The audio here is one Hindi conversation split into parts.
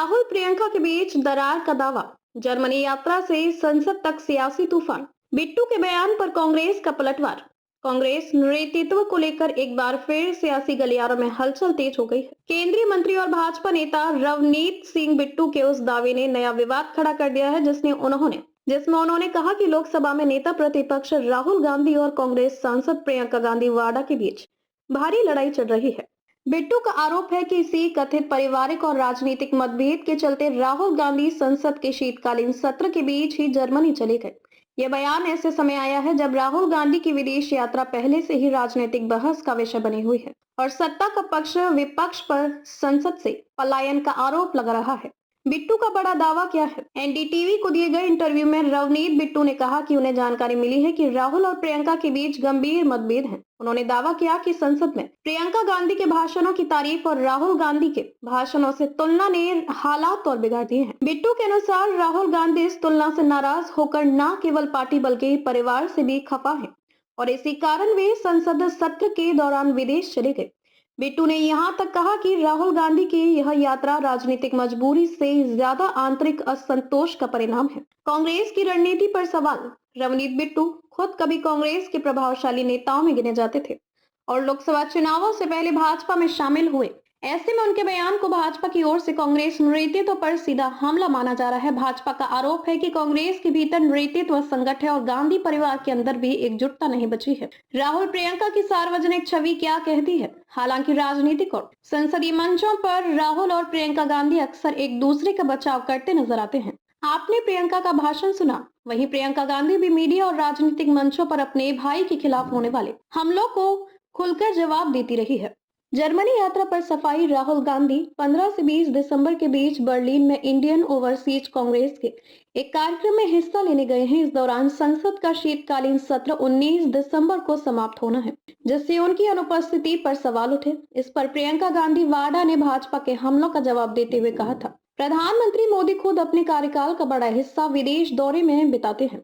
राहुल प्रियंका के बीच दरार का दावा। जर्मनी यात्रा से संसद तक सियासी तूफान। बिट्टू के बयान पर कांग्रेस का पलटवार। कांग्रेस नेतृत्व को लेकर एक बार फिर सियासी गलियारों में हलचल तेज हो गई है। केंद्रीय मंत्री और भाजपा नेता रवनीत सिंह बिट्टू के उस दावे ने नया विवाद खड़ा कर दिया है जिसमें उन्होंने कहा कि लोकसभा में नेता प्रतिपक्ष राहुल गांधी और कांग्रेस सांसद प्रियंका गांधी वाड्रा के बीच भारी लड़ाई चल रही है। बिट्टू का आरोप है कि इसी कथित पारिवारिक और राजनीतिक मतभेद के चलते राहुल गांधी संसद के शीतकालीन सत्र के बीच ही जर्मनी चले गए। यह बयान ऐसे समय आया है जब राहुल गांधी की विदेश यात्रा पहले से ही राजनीतिक बहस का विषय बनी हुई है और सत्ता का पक्ष विपक्ष पर संसद से पलायन का आरोप लगा रहा है। बिट्टू का बड़ा दावा क्या है? एनडीटीवी को दिए गए इंटरव्यू में रवनीत बिट्टू ने कहा कि उन्हें जानकारी मिली है कि राहुल और प्रियंका के बीच गंभीर मतभेद हैं। उन्होंने दावा किया कि संसद में प्रियंका गांधी के भाषणों की तारीफ और राहुल गांधी के भाषणों से तुलना ने हालात और बिगाड़ दिए हैं। बिट्टू के अनुसार राहुल गांधी इस तुलना से नाराज होकर न केवल पार्टी बल्कि परिवार से भी खफा है और इसी कारण वे संसद सत्र के दौरान विदेश चले गए। बिट्टू ने यहाँ तक कहा कि राहुल गांधी की यह यात्रा राजनीतिक मजबूरी से ज्यादा आंतरिक असंतोष का परिणाम है। कांग्रेस की रणनीति पर सवाल। रवनीत बिट्टू खुद कभी कांग्रेस के प्रभावशाली नेताओं में गिने जाते थे और लोकसभा चुनावों से पहले भाजपा में शामिल हुए। ऐसे में उनके बयान को भाजपा की ओर से कांग्रेस नेतृत्व पर सीधा हमला माना जा रहा है। भाजपा का आरोप है कि कांग्रेस के भीतर नेतृत्व संकट है और गांधी परिवार के अंदर भी एकजुटता नहीं बची है। राहुल प्रियंका की सार्वजनिक छवि क्या कहती है? हालांकि राजनीतिक और संसदीय मंचों पर राहुल और प्रियंका गांधी अक्सर एक दूसरे का बचाव करते नजर आते हैं। आपने प्रियंका का भाषण सुना, वहीं प्रियंका गांधी भी मीडिया और राजनीतिक मंचों पर अपने भाई के खिलाफ होने वाले हमलों को खुलकर जवाब देती रही है। जर्मनी यात्रा पर सफाई। राहुल गांधी 15 से 20 दिसंबर के बीच बर्लिन में इंडियन ओवरसीज कांग्रेस के एक कार्यक्रम में हिस्सा लेने गए हैं। इस दौरान संसद का शीतकालीन सत्र 19 दिसंबर को समाप्त होना है, जिससे उनकी अनुपस्थिति पर सवाल उठे। इस पर प्रियंका गांधी वाड्रा ने भाजपा के हमलों का जवाब देते हुए कहा था, प्रधानमंत्री मोदी खुद अपने कार्यकाल का बड़ा हिस्सा विदेश दौरे में बिताते हैं,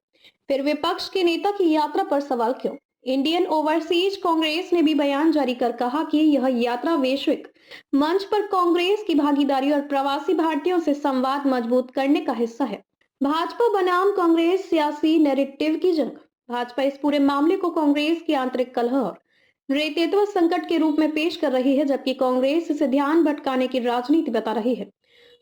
फिर विपक्ष के नेता की यात्रा पर सवाल क्यों? इंडियन ओवरसीज कांग्रेस ने भी बयान जारी कर कहा कि यह यात्रा वैश्विक मंच पर कांग्रेस की भागीदारी और प्रवासी भारतीयों से संवाद मजबूत करने का हिस्सा है। भाजपा बनाम कांग्रेस सियासी नैरेटिव की जंग। भाजपा इस पूरे मामले को कांग्रेस की आंतरिक कलह और नेतृत्व संकट के रूप में पेश कर रही है, जबकि कांग्रेस इसे ध्यान भटकाने की राजनीति बता रही है।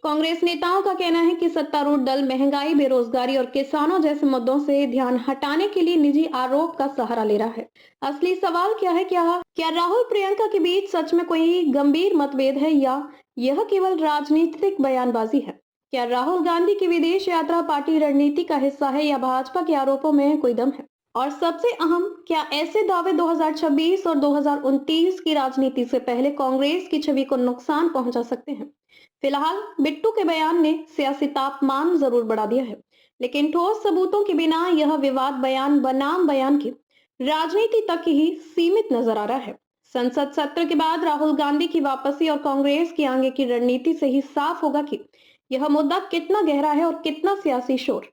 कांग्रेस नेताओं का कहना है कि सत्तारूढ़ दल महंगाई, बेरोजगारी और किसानों जैसे मुद्दों से ध्यान हटाने के लिए निजी आरोप का सहारा ले रहा है। असली सवाल क्या है? क्या राहुल प्रियंका के बीच सच में कोई गंभीर मतभेद है या यह केवल राजनीतिक बयानबाजी है? क्या राहुल गांधी की विदेश यात्रा पार्टी रणनीति का हिस्सा है या भाजपा के आरोपों में कोई दम है? और सबसे अहम, क्या ऐसे दावे 2026 और 2029 की राजनीति से पहले कांग्रेस की छवि को नुकसान पहुंचा सकते हैं? फिलहाल बिट्टू के बयान ने सियासी तापमान जरूर बढ़ा दिया है, लेकिन ठोस सबूतों के बिना यह विवाद बयान बनाम बयान की राजनीति तक ही सीमित नजर आ रहा है। संसद सत्र के बाद राहुल गांधी की वापसी और कांग्रेस की आगे की रणनीति से ही साफ होगा कि यह मुद्दा कितना गहरा है और कितना सियासी शोर